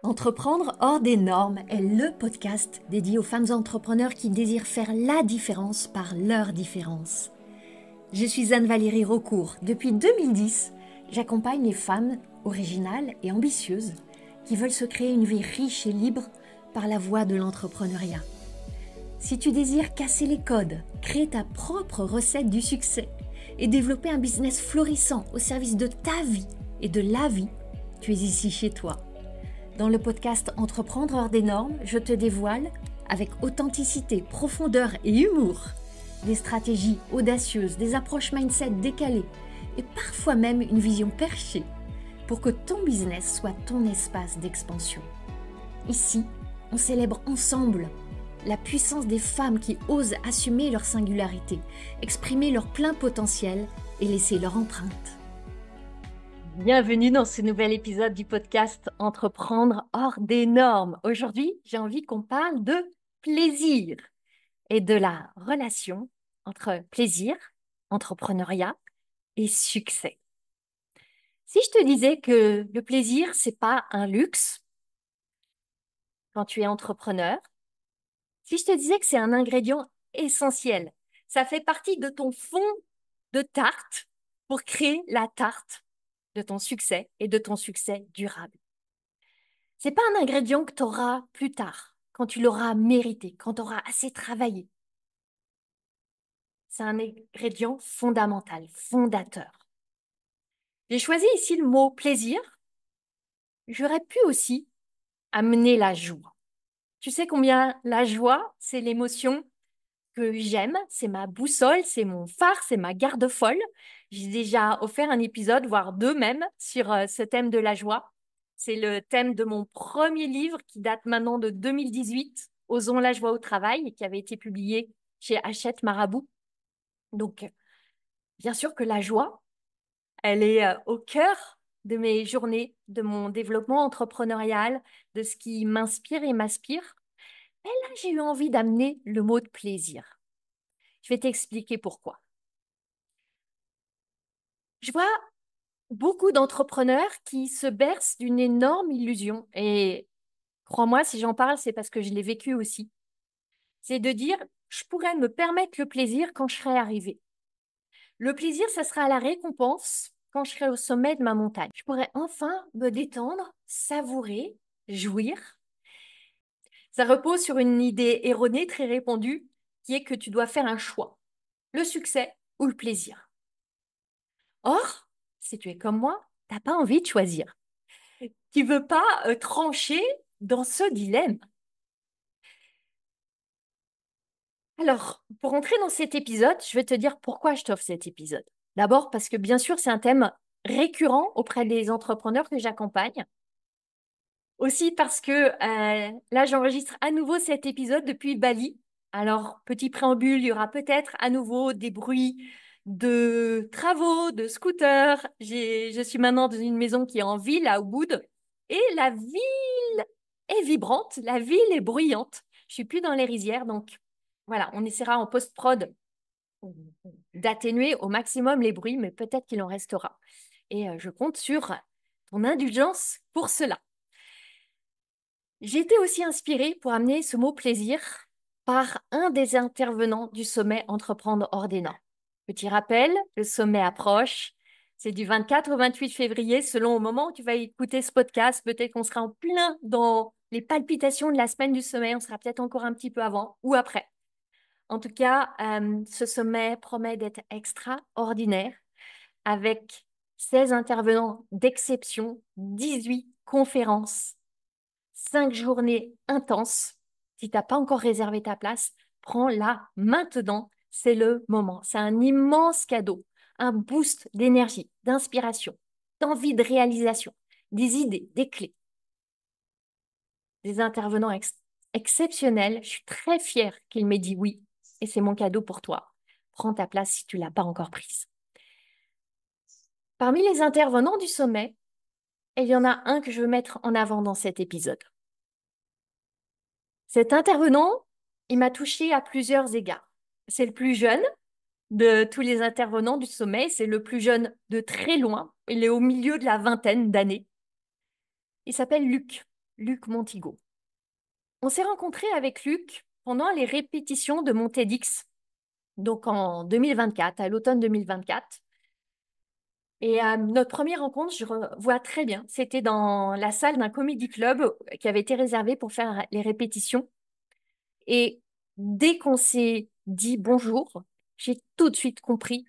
Entreprendre hors des normes est le podcast dédié aux femmes entrepreneurs qui désirent faire la différence par leur différence. Je suis Anne-Valérie Raucourt. Depuis 2010, j'accompagne les femmes originales et ambitieuses qui veulent se créer une vie riche et libre par la voie de l'entrepreneuriat. Si tu désires casser les codes, créer ta propre recette du succès et développer un business florissant au service de ta vie et de la vie, tu es ici chez toi. Dans le podcast Entreprendre hors des normes, je te dévoile, avec authenticité, profondeur et humour, des stratégies audacieuses, des approches mindset décalées et parfois même une vision perchée pour que ton business soit ton espace d'expansion. Ici, on célèbre ensemble la puissance des femmes qui osent assumer leur singularité, exprimer leur plein potentiel et laisser leur empreinte. Bienvenue dans ce nouvel épisode du podcast Entreprendre hors des normes. Aujourd'hui, j'ai envie qu'on parle de plaisir et de la relation entre plaisir, entrepreneuriat et succès. Si je te disais que le plaisir, c'est pas un luxe quand tu es entrepreneur, si je te disais que c'est un ingrédient essentiel, ça fait partie de ton fond de tarte pour créer la tarte de ton succès et de ton succès durable. C'est pas un ingrédient que tu auras plus tard, quand tu l'auras mérité, quand tu auras assez travaillé. C'est un ingrédient fondamental, fondateur. J'ai choisi ici le mot plaisir. J'aurais pu aussi amener la joie. Tu sais combien la joie, c'est l'émotion que j'aime, c'est ma boussole, c'est mon phare, c'est ma garde-folle. J'ai déjà offert un épisode, voire deux même, sur ce thème de la joie. C'est le thème de mon premier livre qui date maintenant de 2018, Osons la joie au travail, qui avait été publié chez Hachette Marabout. Donc, bien sûr que la joie, elle est au cœur de mes journées, de mon développement entrepreneurial, de ce qui m'inspire et m'aspire. Mais là, j'ai eu envie d'amener le mot de plaisir. Je vais t'expliquer pourquoi. Je vois beaucoup d'entrepreneurs qui se bercent d'une énorme illusion. Et crois-moi, si j'en parle, c'est parce que je l'ai vécu aussi. C'est de dire, je pourrais me permettre le plaisir quand je serai arrivé. Le plaisir, ça sera la récompense quand je serai au sommet de ma montagne. Je pourrais enfin me détendre, savourer, jouir. Ça repose sur une idée erronée très répandue qui est que tu dois faire un choix, le succès ou le plaisir. Or, si tu es comme moi, tu n'as pas envie de choisir. Tu veux pas trancher dans ce dilemme. Alors, pour entrer dans cet épisode, je vais te dire pourquoi je t'offre cet épisode. D'abord parce que bien sûr, c'est un thème récurrent auprès des entrepreneurs que j'accompagne. Aussi parce que là, j'enregistre à nouveau cet épisode depuis Bali. Alors, petit préambule, il y aura peut-être à nouveau des bruits de travaux, de scooters. Je suis maintenant dans une maison qui est en ville, à Ubud. Et la ville est vibrante, la ville est bruyante. Je suis plus dans les rizières, donc voilà, on essaiera en post-prod d'atténuer au maximum les bruits, mais peut-être qu'il en restera. Et je compte sur ton indulgence pour cela. J'ai été aussi inspirée pour amener ce mot plaisir par un des intervenants du sommet Entreprendre hors des normes. Petit rappel, le sommet approche. C'est du 24 au 28 février, selon au moment où tu vas écouter ce podcast. Peut-être qu'on sera en plein dans les palpitations de la semaine du sommet. On sera peut-être encore un petit peu avant ou après. En tout cas, ce sommet promet d'être extraordinaire avec 16 intervenants d'exception, 18 conférences, 5 journées intenses. Si tu n'as pas encore réservé ta place, prends-la maintenant. C'est le moment. C'est un immense cadeau, un boost d'énergie, d'inspiration, d'envie de réalisation, des idées, des clés, des intervenants exceptionnels. Je suis très fière qu'il m'ait dit oui et c'est mon cadeau pour toi. Prends ta place si tu ne l'as pas encore prise. Parmi les intervenants du sommet, il y en a un que je veux mettre en avant dans cet épisode. Cet intervenant, il m'a touchée à plusieurs égards. C'est le plus jeune de tous les intervenants du sommet, c'est le plus jeune de très loin. Il est au milieu de la vingtaine d'années. Il s'appelle Luc. Luc Montigo. On s'est rencontrés avec Luc pendant les répétitions de mon TEDx, donc en 2024, à l'automne 2024. Et notre première rencontre, je vois très bien, c'était dans la salle d'un comedy club qui avait été réservé pour faire les répétitions. Et dès qu'on s'est dit bonjour, j'ai tout de suite compris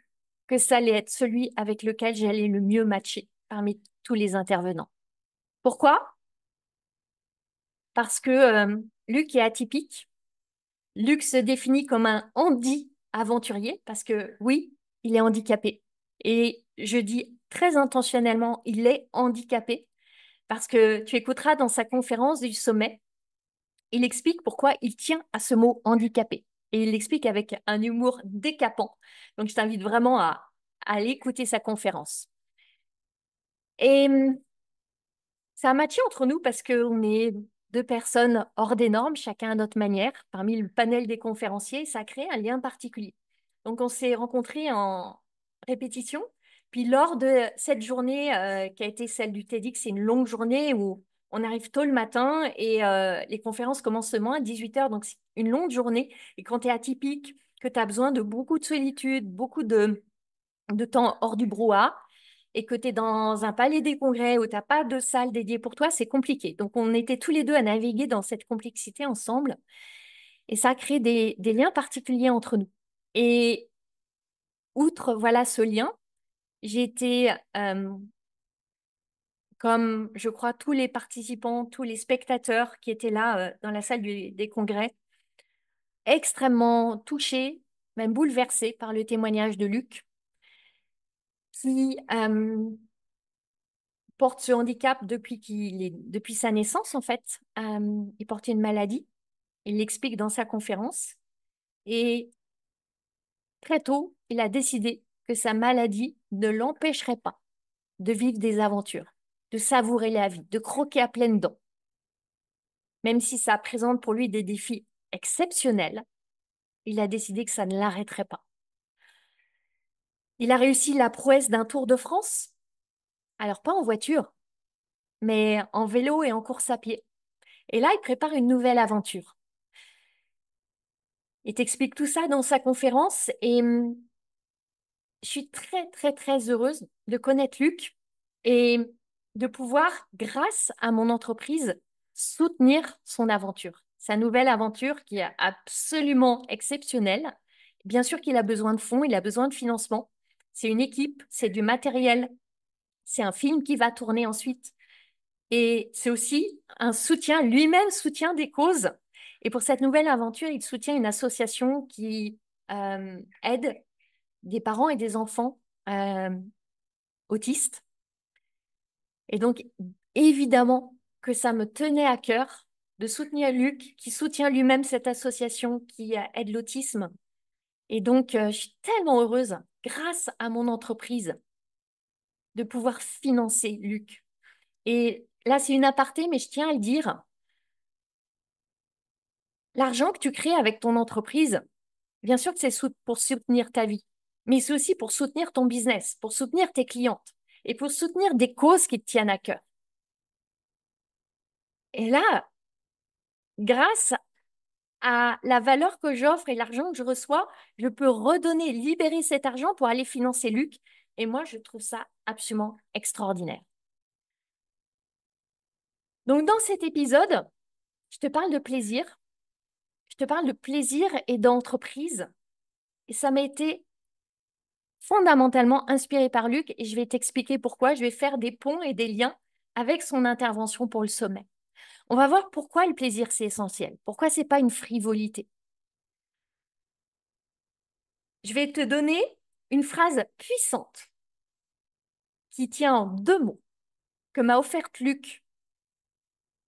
que ça allait être celui avec lequel j'allais le mieux matcher parmi tous les intervenants. Pourquoi? Parce que Luc est atypique. Luc se définit comme un handi-aventurier parce que oui, il est handicapé. Et je dis très intentionnellement, il est handicapé parce que tu écouteras dans sa conférence du sommet, il explique pourquoi il tient à ce mot handicapé. Et il l'explique avec un humour décapant. Donc je t'invite vraiment à aller écouter sa conférence. Et ça a matché entre nous parce qu'on est deux personnes hors des normes, chacun à notre manière, parmi le panel des conférenciers, ça a créé un lien particulier. Donc on s'est rencontrés en répétition, puis lors de cette journée qui a été celle du TEDx, c'est une longue journée où on arrive tôt le matin et les conférences commencent seulement à 18 h, donc c'est une longue journée. Et quand tu es atypique, que tu as besoin de beaucoup de solitude, beaucoup de temps hors du brouhaha, et que tu es dans un palais des congrès où tu n'as pas de salle dédiée pour toi, c'est compliqué. Donc, on était tous les deux à naviguer dans cette complexité ensemble et ça a créé des liens particuliers entre nous. Et outre, voilà, ce lien, j'ai été, comme je crois tous les participants, tous les spectateurs qui étaient là dans la salle des congrès, extrêmement touchés, même bouleversés par le témoignage de Luc, qui porte ce handicap depuis sa naissance, en fait. Il portait une maladie. Il l'explique dans sa conférence. Et très tôt, il a décidé que sa maladie ne l'empêcherait pas de vivre des aventures, de savourer la vie, de croquer à pleines dents. Même si ça présente pour lui des défis exceptionnels, il a décidé que ça ne l'arrêterait pas. Il a réussi la prouesse d'un Tour de France. Alors, pas en voiture, mais en vélo et en course à pied. Et là, il prépare une nouvelle aventure. Il t'explique tout ça dans sa conférence et je suis très, très, très heureuse de connaître Luc et de pouvoir, grâce à mon entreprise, soutenir son aventure, sa nouvelle aventure qui est absolument exceptionnelle. Bien sûr qu'il a besoin de fonds, il a besoin de financement. C'est une équipe, c'est du matériel, c'est un film qui va tourner ensuite. Et c'est aussi un soutien, lui-même soutient des causes. Et pour cette nouvelle aventure, il soutient une association qui aide des parents et des enfants euh, autistes. Et donc, évidemment que ça me tenait à cœur de soutenir Luc, qui soutient lui-même cette association qui aide l'autisme. Et donc, je suis tellement heureuse, grâce à mon entreprise, de pouvoir financer Luc. Et là, c'est une aparté, mais je tiens à le dire. L'argent que tu crées avec ton entreprise, bien sûr que c'est pour soutenir ta vie, mais c'est aussi pour soutenir ton business, pour soutenir tes clientes et pour soutenir des causes qui te tiennent à cœur. Et là, grâce à la valeur que j'offre et l'argent que je reçois, je peux redonner, libérer cet argent pour aller financer Luc. Et moi, je trouve ça absolument extraordinaire. Donc, dans cet épisode, je te parle de plaisir. Je te parle de plaisir et d'entreprise. Et ça m'a été fondamentalement inspiré par Luc et je vais t'expliquer pourquoi. Je vais faire des ponts et des liens avec son intervention pour le sommet. On va voir pourquoi le plaisir, c'est essentiel. Pourquoi c'est pas une frivolité. Je vais te donner une phrase puissante qui tient en deux mots que m'a offerte Luc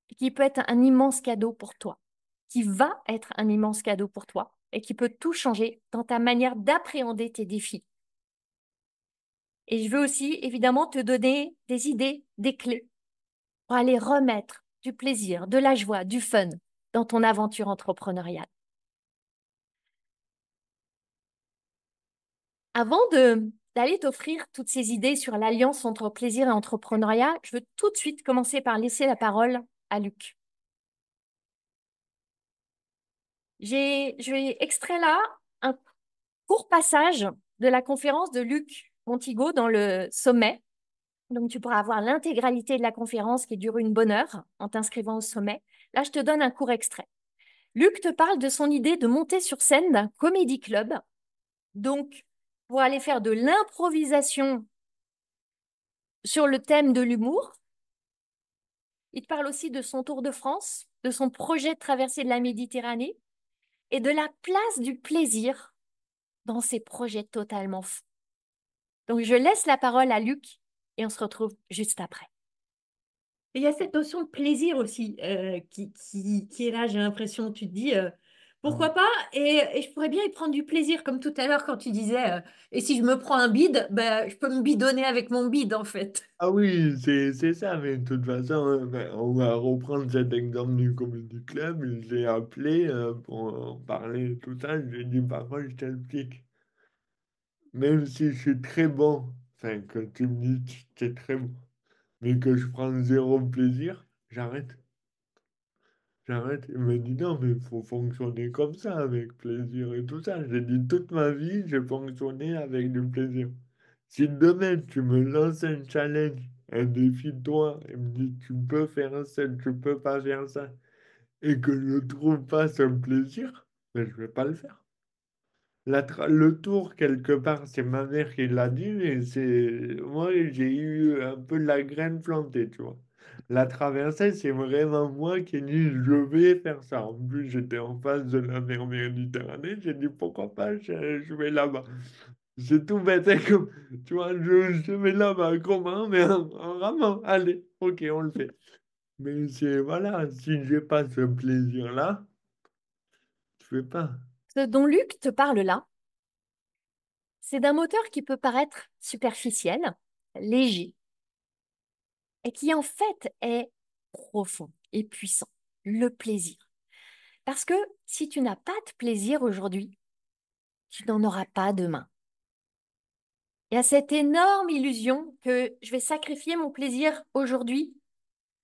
et qui peut être un immense cadeau pour toi, qui va être un immense cadeau pour toi et qui peut tout changer dans ta manière d'appréhender tes défis. Et je veux aussi évidemment te donner des idées, des clés pour aller remettre du plaisir, de la joie, du fun dans ton aventure entrepreneuriale. Avant d'aller t'offrir toutes ces idées sur l'alliance entre plaisir et entrepreneuriat, je veux tout de suite commencer par laisser la parole à Luc. Je vais extrait là un court passage de la conférence de Luc Montigo dans le sommet. Donc, tu pourras avoir l'intégralité de la conférence qui dure une bonne heure en t'inscrivant au sommet. Là, je te donne un court extrait. Luc te parle de son idée de monter sur scène d'un comédie club. Donc, pour aller faire de l'improvisation sur le thème de l'humour. Il te parle aussi de son tour de France, de son projet de traversée de la Méditerranée et de la place du plaisir dans ces projets totalement fous. Donc, je laisse la parole à Luc et on se retrouve juste après. Et il y a cette notion de plaisir aussi qui est là, j'ai l'impression. Tu te dis, pourquoi pas? Et je pourrais bien y prendre du plaisir, comme tout à l'heure quand tu disais, et si je me prends un bide, ben, je peux me bidonner avec mon bide, en fait. Ah oui, c'est ça, mais de toute façon, ben, on va reprendre cet exemple du Comedy Club. J'ai appelé pour en parler, tout ça. J'ai dit, par contre, je t'explique. Même si je suis très bon, enfin, que tu me dis que tu es très bon, mais que je prends zéro plaisir, j'arrête. J'arrête. Il me dit, non, mais il faut fonctionner comme ça, avec plaisir et tout ça. J'ai dit, toute ma vie, j'ai fonctionné avec du plaisir. Si demain, tu me lances un challenge, un défi de toi, et me dis, tu peux faire ça, tu peux pas faire ça, et que je ne trouve pas ce plaisir, ben, je vais pas le faire. Le tour, quelque part, c'est ma mère qui l'a dit, mais c'est moi, j'ai eu un peu la graine plantée, tu vois. La traversée, c'est vraiment moi qui ai dit, je vais faire ça. En plus, j'étais en face de la mer Méditerranée, j'ai dit, pourquoi pas, je vais là-bas. C'est tout bête, hein, comme, tu vois, je vais là-bas, comment? Mais en ramant, allez, ok, on le fait. Mais c'est, voilà, si j'ai pas ce plaisir-là, je fais pas. Ce dont Luc te parle là, c'est d'un moteur qui peut paraître superficiel, léger, et qui en fait est profond et puissant, le plaisir. Parce que si tu n'as pas de plaisir aujourd'hui, tu n'en auras pas demain. Il y a cette énorme illusion que je vais sacrifier mon plaisir aujourd'hui,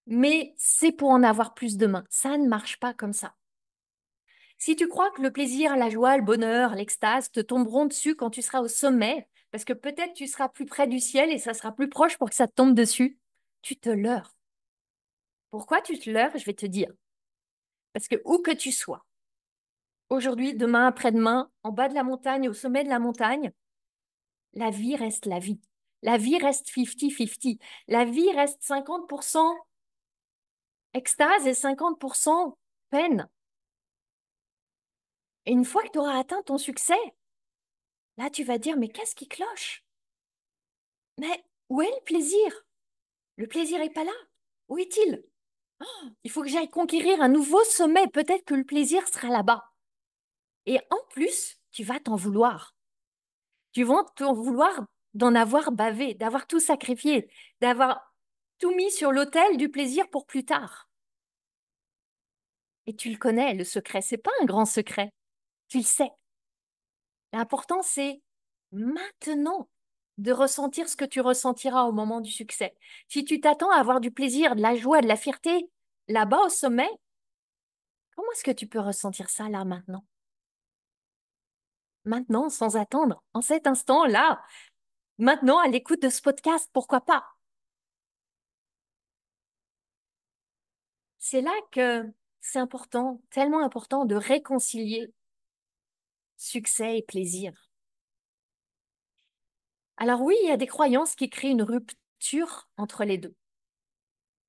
mais c'est pour en avoir plus demain. Ça ne marche pas comme ça. Si tu crois que le plaisir, la joie, le bonheur, l'extase te tomberont dessus quand tu seras au sommet, parce que peut-être tu seras plus près du ciel et ça sera plus proche pour que ça te tombe dessus, tu te leurres. Pourquoi tu te leurres? Je vais te dire. Parce que où que tu sois, aujourd'hui, demain, après-demain, en bas de la montagne, au sommet de la montagne, la vie reste la vie. La vie reste 50-50. La vie reste 50% extase et 50% peine. Et une fois que tu auras atteint ton succès, là, tu vas dire, mais qu'est-ce qui cloche? Mais où est le plaisir? Le plaisir n'est pas là. Où est-il? Il faut que j'aille conquérir un nouveau sommet. Peut-être que le plaisir sera là-bas. Et en plus, tu vas t'en vouloir. Tu vas t'en vouloir d'en avoir bavé, d'avoir tout sacrifié, d'avoir tout mis sur l'autel du plaisir pour plus tard. Et tu le connais, le secret. C'est pas un grand secret. Tu le sais. L'important, c'est maintenant de ressentir ce que tu ressentiras au moment du succès. Si tu t'attends à avoir du plaisir, de la joie, de la fierté là-bas au sommet, comment est-ce que tu peux ressentir ça là maintenant? Maintenant, sans attendre, en cet instant-là, maintenant à l'écoute de ce podcast, pourquoi pas? C'est là que c'est important, tellement important de réconcilier succès et plaisir. Alors oui, il y a des croyances qui créent une rupture entre les deux.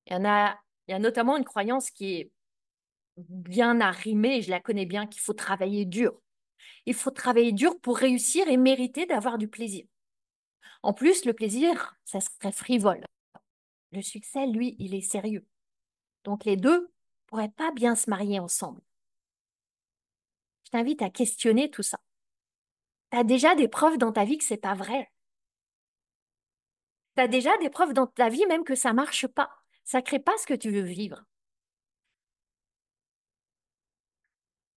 Il y a notamment une croyance qui est bien arrimée, je la connais bien, qu'il faut travailler dur. Il faut travailler dur pour réussir et mériter d'avoir du plaisir. En plus, le plaisir, ça serait frivole. Le succès, lui, il est sérieux. Donc les deux pourraient pas bien se marier ensemble. Je t'invite à questionner tout ça. Tu as déjà des preuves dans ta vie que c'est pas vrai. Tu as déjà des preuves dans ta vie même que ça marche pas. Ça crée pas ce que tu veux vivre.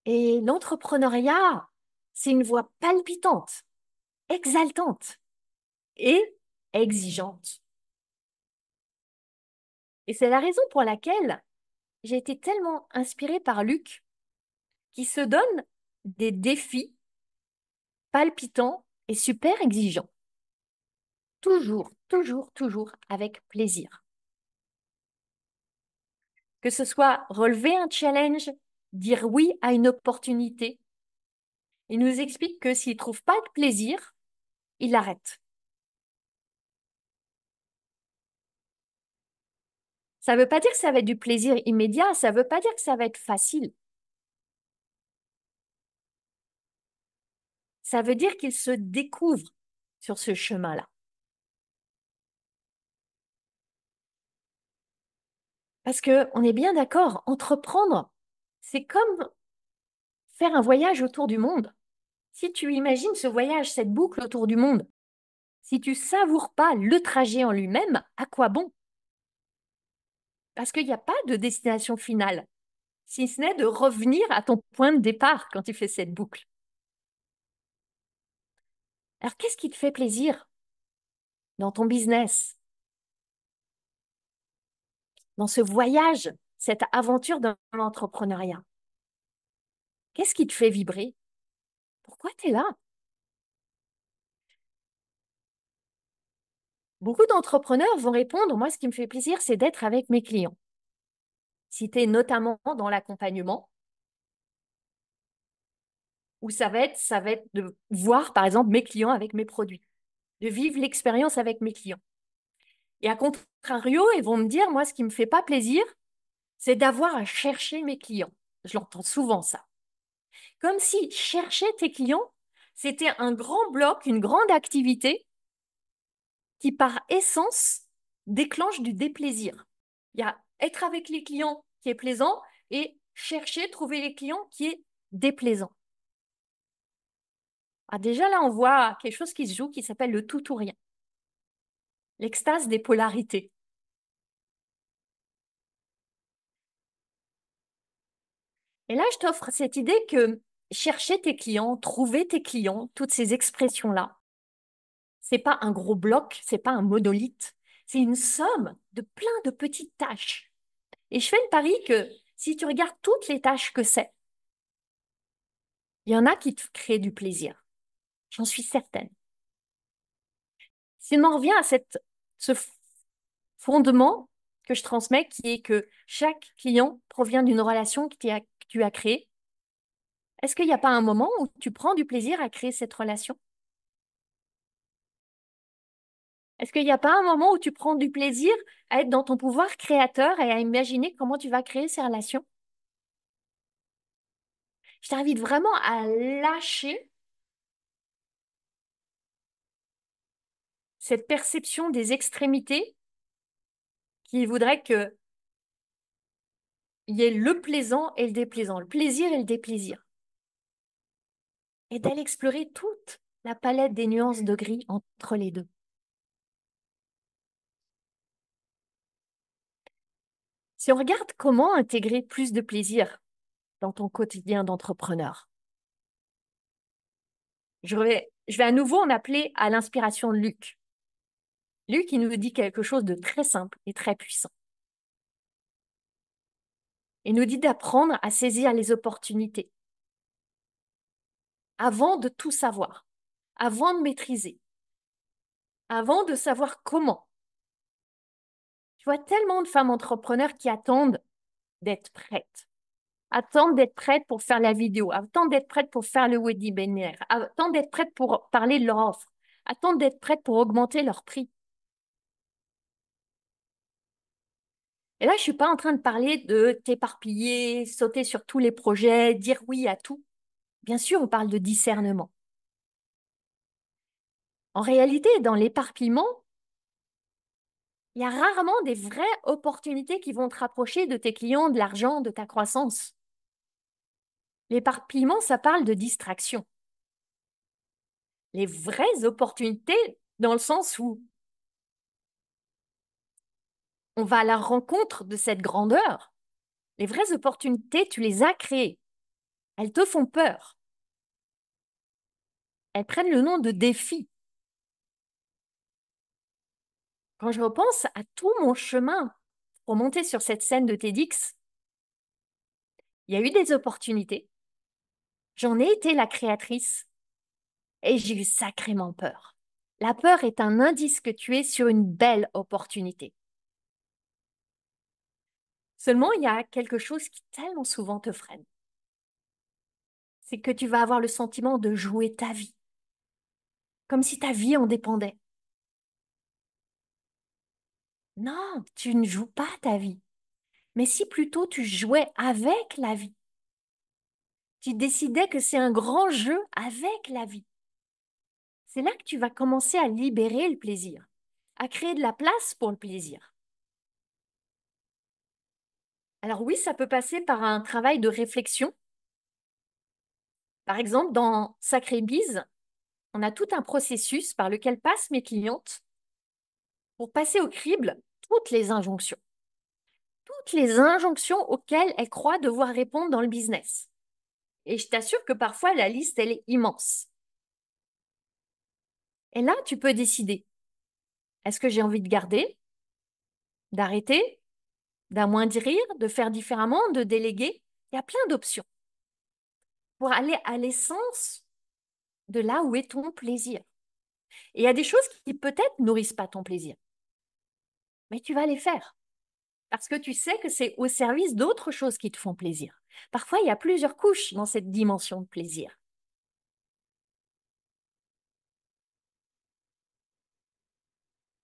Et l'entrepreneuriat, c'est une voie palpitante, exaltante et exigeante. Et c'est la raison pour laquelle j'ai été tellement inspirée par Luc qui se donne des défis palpitants et super exigeants. Toujours, toujours, toujours avec plaisir. Que ce soit relever un challenge, dire oui à une opportunité, il nous explique que s'il ne trouve pas de plaisir, il arrête. Ça ne veut pas dire que ça va être du plaisir immédiat, ça ne veut pas dire que ça va être facile. Ça veut dire qu'il se découvre sur ce chemin-là. Parce qu'on est bien d'accord, entreprendre, c'est comme faire un voyage autour du monde. Si tu imagines ce voyage, cette boucle autour du monde, si tu savoures pas le trajet en lui-même, à quoi bon? Parce qu'il n'y a pas de destination finale, si ce n'est de revenir à ton point de départ quand tu fais cette boucle. Alors, qu'est-ce qui te fait plaisir dans ton business, dans ce voyage, cette aventure dans l'entrepreneuriat? Qu'est-ce qui te fait vibrer? Pourquoi tu es là? Beaucoup d'entrepreneurs vont répondre, moi, ce qui me fait plaisir, c'est d'être avec mes clients. Si tu es notamment dans l'accompagnement, où ça va être de voir, par exemple, mes clients avec mes produits, de vivre l'expérience avec mes clients. Et à contrario, ils vont me dire, moi, ce qui ne me fait pas plaisir, c'est d'avoir à chercher mes clients. Je l'entends souvent, ça. Comme si chercher tes clients, c'était un grand bloc, une grande activité qui, par essence, déclenche du déplaisir. Il y a être avec les clients qui est plaisant et chercher, trouver les clients qui est déplaisant. Ah, déjà, là, on voit quelque chose qui se joue qui s'appelle le tout ou rien. L'extase des polarités. Et là, je t'offre cette idée que chercher tes clients, trouver tes clients, toutes ces expressions-là, c'est pas un gros bloc, c'est pas un monolithe, c'est une somme de plein de petites tâches. Et je fais le pari que si tu regardes toutes les tâches que c'est, il y en a qui te créent du plaisir. J'en suis certaine. Si on en revient à ce fondement que je transmets, qui est que chaque client provient d'une relation que tu as créée, est-ce qu'il n'y a pas un moment où tu prends du plaisir à créer cette relation? Est-ce qu'il n'y a pas un moment où tu prends du plaisir à être dans ton pouvoir créateur et à imaginer comment tu vas créer ces relations? Je t'invite vraiment à lâcher cette perception des extrémités qui voudrait qu'il y ait le plaisant et le déplaisant, le plaisir et le déplaisir. Et d'aller explorer toute la palette des nuances de gris entre les deux. Si on regarde comment intégrer plus de plaisir dans ton quotidien d'entrepreneur, je vais à nouveau en appeler à l'inspiration de Luc. Luc, il nous dit quelque chose de très simple et très puissant. Il nous dit d'apprendre à saisir les opportunités avant de tout savoir, avant de maîtriser, avant de savoir comment. Tu vois tellement de femmes entrepreneurs qui attendent d'être prêtes, attendent d'être prêtes pour faire la vidéo, attendent d'être prêtes pour faire le webinaire, attendent d'être prêtes pour parler de leur offre, attendent d'être prêtes pour augmenter leur prix. Et là, je ne suis pas en train de parler de t'éparpiller, sauter sur tous les projets, dire oui à tout. Bien sûr, on parle de discernement. En réalité, dans l'éparpillement, il y a rarement des vraies opportunités qui vont te rapprocher de tes clients, de l'argent, de ta croissance. L'éparpillement, ça parle de distraction. Les vraies opportunités, dans le sens où on va à la rencontre de cette grandeur, les vraies opportunités, tu les as créées. Elles te font peur. Elles prennent le nom de défis. Quand je repense à tout mon chemin pour monter sur cette scène de TEDx, Il y a eu des opportunités. J'en ai été la créatrice et j'ai eu sacrément peur. La peur est un indice que tu es sur une belle opportunité. Seulement, il y a quelque chose qui tellement souvent te freine. C'est que tu vas avoir le sentiment de jouer ta vie, comme si ta vie en dépendait. Non, tu ne joues pas ta vie, mais si plutôt tu jouais avec la vie. Tu décidais que c'est un grand jeu avec la vie. C'est là que tu vas commencer à libérer le plaisir, à créer de la place pour le plaisir. Alors oui, ça peut passer par un travail de réflexion. Par exemple, dans Sacré Bise, on a tout un processus par lequel passent mes clientes pour passer au crible toutes les injonctions auxquelles elles croient devoir répondre dans le business. Et je t'assure que parfois, la liste, elle est immense. Et là, tu peux décider, est-ce que j'ai envie de garder, d'arrêter, d'amoindrir, de faire différemment, de déléguer? Il y a plein d'options pour aller à l'essence de là où est ton plaisir. Et il y a des choses qui peut-être nourrissent pas ton plaisir, mais tu vas les faire parce que tu sais que c'est au service d'autres choses qui te font plaisir. Parfois, il y a plusieurs couches dans cette dimension de plaisir.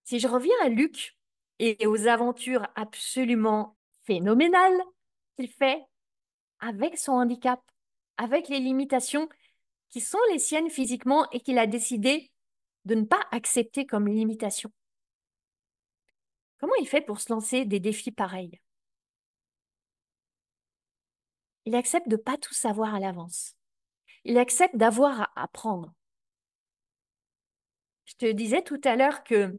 Si je reviens à Luc et aux aventures absolument phénoménales qu'il fait avec son handicap, avec les limitations qui sont les siennes physiquement et qu'il a décidé de ne pas accepter comme limitation. Comment il fait pour se lancer des défis pareils? Il accepte de ne pas tout savoir à l'avance. Il accepte d'avoir à apprendre. Je te disais tout à l'heure que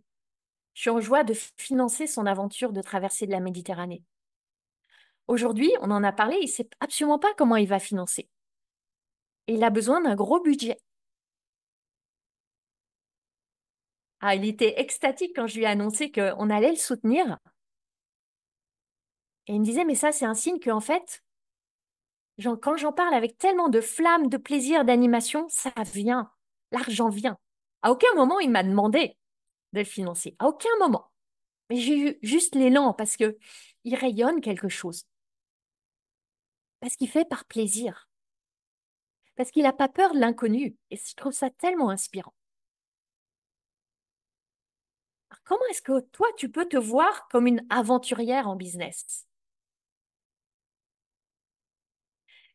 je suis en joie de financer son aventure de traversée de la Méditerranée. Aujourd'hui, on en a parlé, il ne sait absolument pas comment il va financer. Et il a besoin d'un gros budget. Ah, il était extatique quand je lui ai annoncé qu'on allait le soutenir. Et il me disait, mais ça, c'est un signe qu'en fait, quand j'en parle avec tellement de flamme, de plaisir, d'animation, ça vient. L'argent vient. À aucun moment, il m'a demandé de le financer. À aucun moment. Mais j'ai eu juste l'élan parce que il rayonne quelque chose. Parce qu'il fait par plaisir. Parce qu'il n'a pas peur de l'inconnu. Et je trouve ça tellement inspirant. Alors, comment est-ce que toi, tu peux te voir comme une aventurière en business?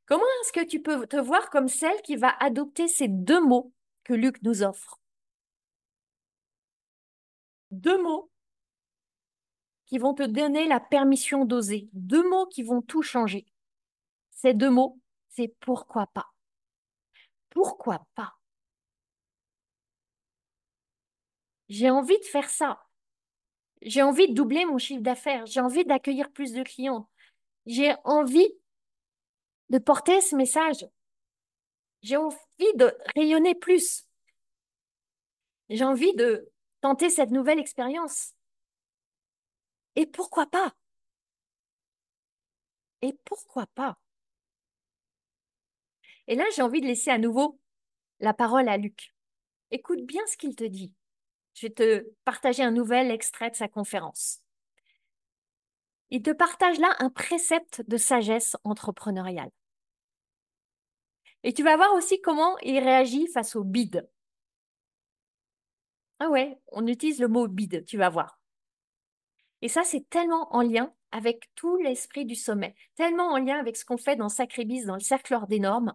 Comment est-ce que tu peux te voir comme celle qui va adopter ces deux mots que Luc nous offre? Deux mots qui vont te donner la permission d'oser. Deux mots qui vont tout changer. Ces deux mots, c'est pourquoi pas. Pourquoi pas? J'ai envie de faire ça. J'ai envie de doubler mon chiffre d'affaires. J'ai envie d'accueillir plus de clients. J'ai envie de porter ce message. J'ai envie de rayonner plus. J'ai envie de tenter cette nouvelle expérience. Et pourquoi pas? Et pourquoi pas? Et là, j'ai envie de laisser à nouveau la parole à Luc. Écoute bien ce qu'il te dit. Je vais te partager un nouvel extrait de sa conférence. Il te partage là un précepte de sagesse entrepreneuriale. Et tu vas voir aussi comment il réagit face au bid. Ah ouais, on utilise le mot bid, tu vas voir. Et ça, c'est tellement en lien avec tout l'esprit du sommet, tellement en lien avec ce qu'on fait dans Sacré Bise, dans le cercle hors des normes,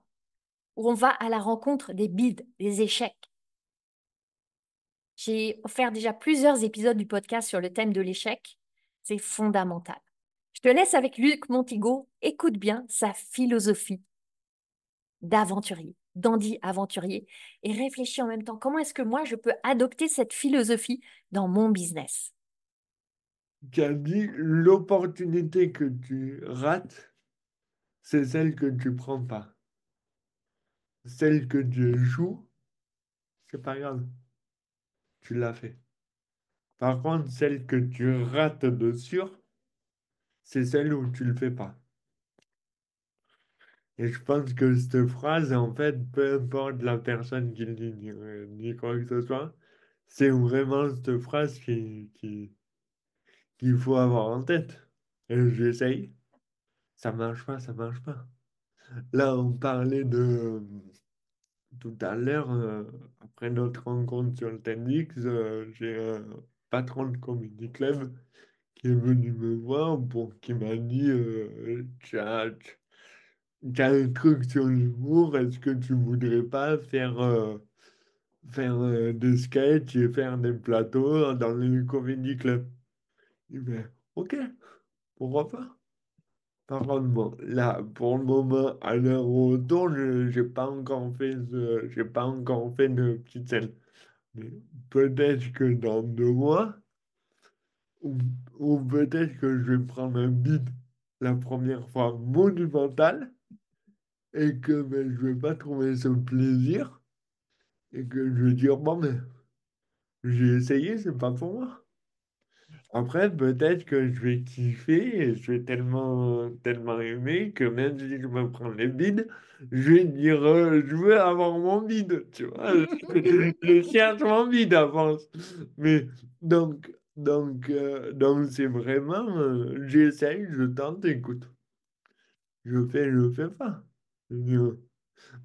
où on va à la rencontre des bids, des échecs. J'ai offert déjà plusieurs épisodes du podcast sur le thème de l'échec. C'est fondamental. Je te laisse avec Luc Montigo. Écoute bien sa philosophie d'aventurier, dandy aventurier, et réfléchis en même temps comment est-ce que moi je peux adopter cette philosophie dans mon business. Qui a dit l'opportunité que tu rates, c'est celle que tu prends pas. Celle que tu joues, c'est pas grave, tu l'as fait. Par contre, celle que tu rates de sûr, c'est celle où tu le fais pas. Et je pense que cette phrase, en fait, peu importe la personne qui le dit, ni quoi que ce soit, c'est vraiment cette phrase qu'il faut avoir en tête. Et j'essaye, ça marche pas, ça marche pas. Là, on parlait de tout à l'heure, après notre rencontre sur le TEDx, j'ai un patron de Comedy Club qui est venu me voir pour qui m'a dit t'as un truc sur l'humour, est-ce que tu voudrais pas faire des sketchs et faire des plateaux dans le Comedy Club? Je dis, ben, ok, pourquoi pas? Par contre, bon, là, pour le moment, à l'heure où on tourne, j'ai pas encore fait de petite scène. Mais peut-être que dans 2 mois, ou, ou peut-être que je vais prendre un bide la première fois monumental et que ben, je vais pas trouver ce plaisir et que je vais dire, bon, mais j'ai essayé, c'est pas pour moi. Après, peut-être que je vais kiffer et je vais tellement aimer que même si je me prends les bides, je vais dire je veux avoir mon bide, tu vois. Je cherche mon bide avant. Mais donc c'est vraiment, j'essaye, je tente, écoute, je fais pas. Je veux dire,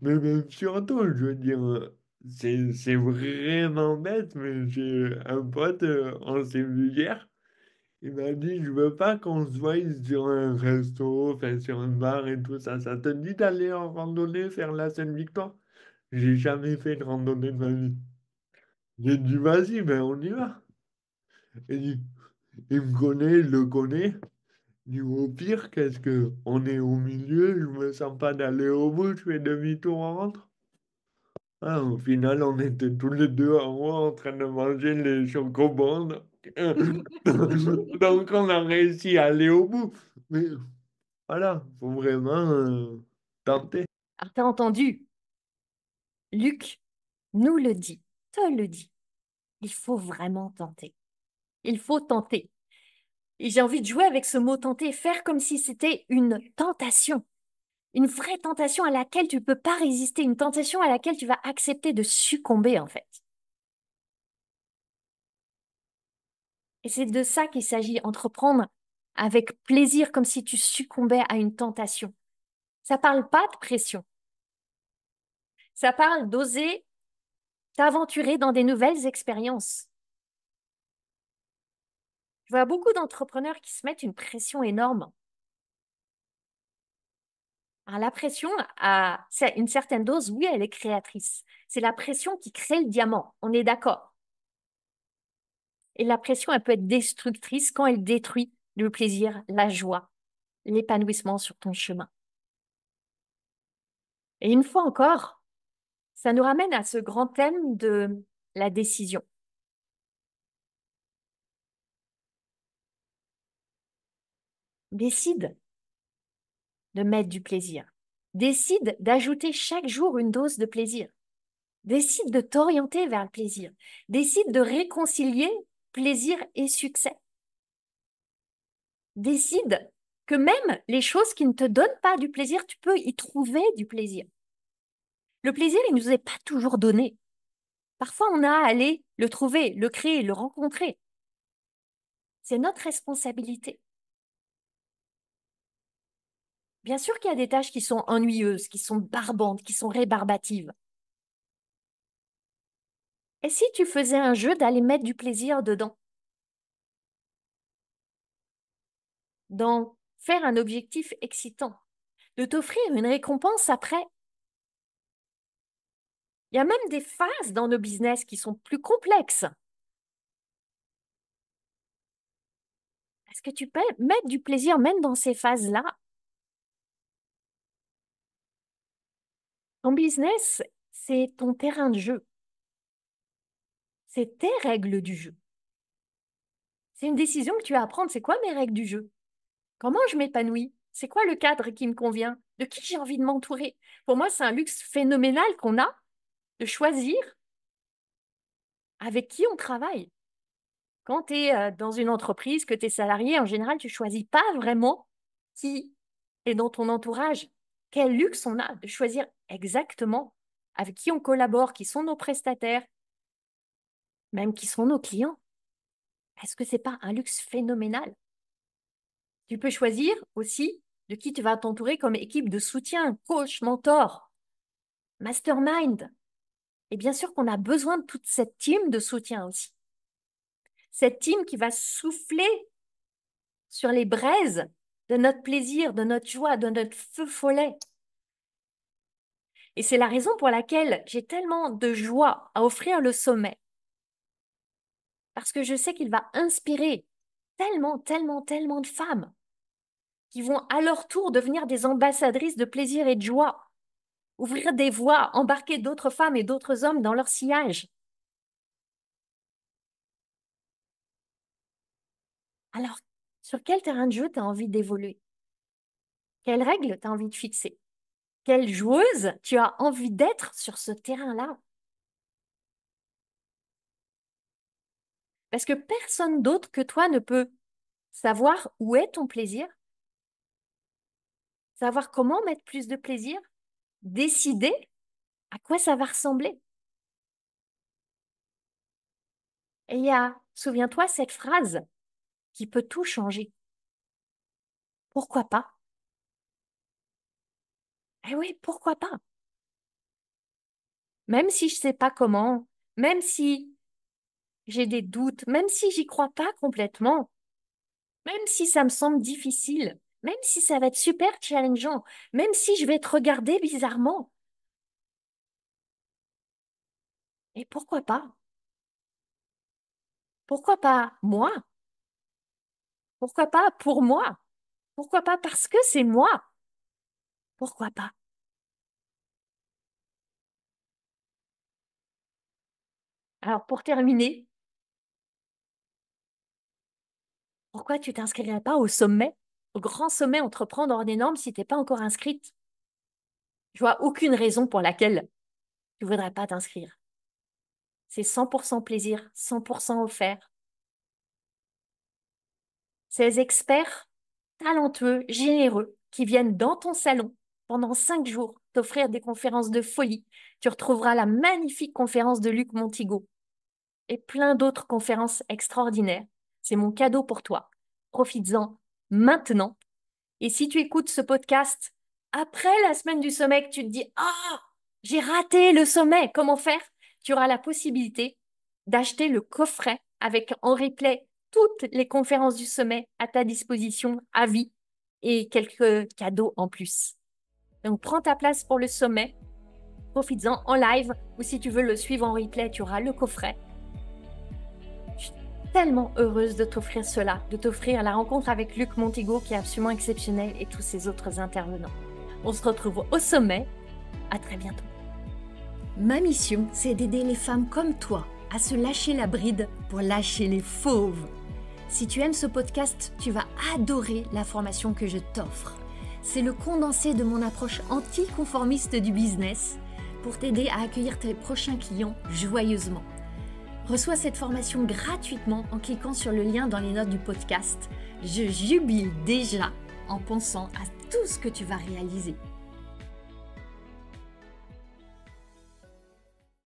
mais même surtout, je veux dire, c'est vraiment bête, mais j'ai un pote, on s'est vu hier. Il m'a dit, je veux pas qu'on se voie sur un resto, enfin sur un bar et tout ça. Ça te dit d'aller en randonnée, faire la Sainte-Victoire? J'ai jamais fait de randonnée de ma vie. J'ai dit, vas-y, ben on y va. Et il me connaît, il le connaît. Il dit, au pire, qu'est-ce que on est au milieu, je me sens pas d'aller au bout, je fais demi-tour, on rentre. Ah, au final, on était tous les deux en haut en train de manger les chocobons. Donc, on a réussi à aller au bout. Mais voilà, faut vraiment tenter. Alors, t'as entendu, Luc nous le dit, te le dit. Il faut vraiment tenter. Il faut tenter. Et j'ai envie de jouer avec ce mot tenter, faire comme si c'était une tentation. Une vraie tentation à laquelle tu ne peux pas résister, une tentation à laquelle tu vas accepter de succomber, en fait. Et c'est de ça qu'il s'agit, entreprendre avec plaisir, comme si tu succombais à une tentation. Ça parle pas de pression. Ça parle d'oser t'aventurer dans des nouvelles expériences. Je vois beaucoup d'entrepreneurs qui se mettent une pression énorme. Alors, la pression, c'est une certaine dose, oui, elle est créatrice. C'est la pression qui crée le diamant, on est d'accord. Et la pression, elle peut être destructrice quand elle détruit le plaisir, la joie, l'épanouissement sur ton chemin. Et une fois encore, ça nous ramène à ce grand thème de la décision. Décide de mettre du plaisir. Décide d'ajouter chaque jour une dose de plaisir. Décide de t'orienter vers le plaisir. Décide de réconcilier plaisir et succès. Décide que même les choses qui ne te donnent pas du plaisir, tu peux y trouver du plaisir. Le plaisir, il ne nous est pas toujours donné. Parfois, on a à aller le trouver, le créer, le rencontrer. C'est notre responsabilité. Bien sûr qu'il y a des tâches qui sont ennuyeuses, qui sont barbantes, qui sont rébarbatives. Et si tu faisais un jeu d'aller mettre du plaisir dedans, d'en faire un objectif excitant, de t'offrir une récompense après? Il y a même des phases dans nos business qui sont plus complexes. Est-ce que tu peux mettre du plaisir même dans ces phases-là? Ton business, c'est ton terrain de jeu. C'est tes règles du jeu. C'est une décision que tu as à prendre. C'est quoi mes règles du jeu? Comment je m'épanouis? C'est quoi le cadre qui me convient? De qui j'ai envie de m'entourer? Pour moi, c'est un luxe phénoménal qu'on a de choisir avec qui on travaille. Quand tu es dans une entreprise, que tu es salarié, en général, tu choisis pas vraiment qui est dans ton entourage. quel luxe on a de choisir exactement avec qui on collabore, qui sont nos prestataires, même qui sont nos clients. Est-ce que ce n'est pas un luxe phénoménal? Tu peux choisir aussi de qui tu vas t'entourer comme équipe de soutien, coach, mentor, mastermind. Et bien sûr qu'on a besoin de toute cette team de soutien aussi. Cette team qui va souffler sur les braises de notre plaisir, de notre joie, de notre feu follet. Et c'est la raison pour laquelle j'ai tellement de joie à offrir le sommet. Parce que je sais qu'il va inspirer tellement, tellement, tellement de femmes qui vont à leur tour devenir des ambassadrices de plaisir et de joie, ouvrir des voies, embarquer d'autres femmes et d'autres hommes dans leur sillage. Alors, sur quel terrain de jeu tu as envie d'évoluer? Quelles règles tu as envie de fixer? Quelle joueuse tu as envie d'être sur ce terrain-là? Parce que personne d'autre que toi ne peut savoir où est ton plaisir, savoir comment mettre plus de plaisir, décider à quoi ça va ressembler. Et il y a, souviens-toi, cette phrase qui peut tout changer. Pourquoi pas? Eh oui, pourquoi pas? Même si je ne sais pas comment, même si j'ai des doutes, même si j'y crois pas complètement, même si ça me semble difficile, même si ça va être super challengeant, même si je vais te regarder bizarrement. Et pourquoi pas? Pourquoi pas moi? Pourquoi pas pour moi? Pourquoi pas parce que c'est moi? Pourquoi pas? Alors pour terminer, pourquoi tu t'inscrirais pas au sommet, au grand sommet Entreprendre hors des normes si tu n'es pas encore inscrite? Je vois aucune raison pour laquelle tu ne voudrais pas t'inscrire. C'est 100% plaisir, 100% offert. Ces experts talentueux, généreux, qui viennent dans ton salon pendant 5 jours t'offrir des conférences de folie. Tu retrouveras la magnifique conférence de Luc Montigo et plein d'autres conférences extraordinaires. C'est mon cadeau pour toi. Profites-en maintenant. Et si tu écoutes ce podcast après la semaine du sommet, que tu te dis «Ah, j'ai raté le sommet, comment faire?» Tu auras la possibilité d'acheter le coffret avec en replay toutes les conférences du sommet à ta disposition à vie et quelques cadeaux en plus. Donc, prends ta place pour le sommet, profites-en en live ou si tu veux le suivre en replay, tu auras le coffret. Je suis tellement heureuse de t'offrir cela, de t'offrir la rencontre avec Luc Montigo qui est absolument exceptionnel et tous ses autres intervenants. On se retrouve au sommet. À très bientôt. Ma mission, c'est d'aider les femmes comme toi à se lâcher la bride pour lâcher les fauves. Si tu aimes ce podcast, tu vas adorer la formation que je t'offre. C'est le condensé de mon approche anticonformiste du business pour t'aider à accueillir tes prochains clients joyeusement. Reçois cette formation gratuitement en cliquant sur le lien dans les notes du podcast. Je jubile déjà en pensant à tout ce que tu vas réaliser.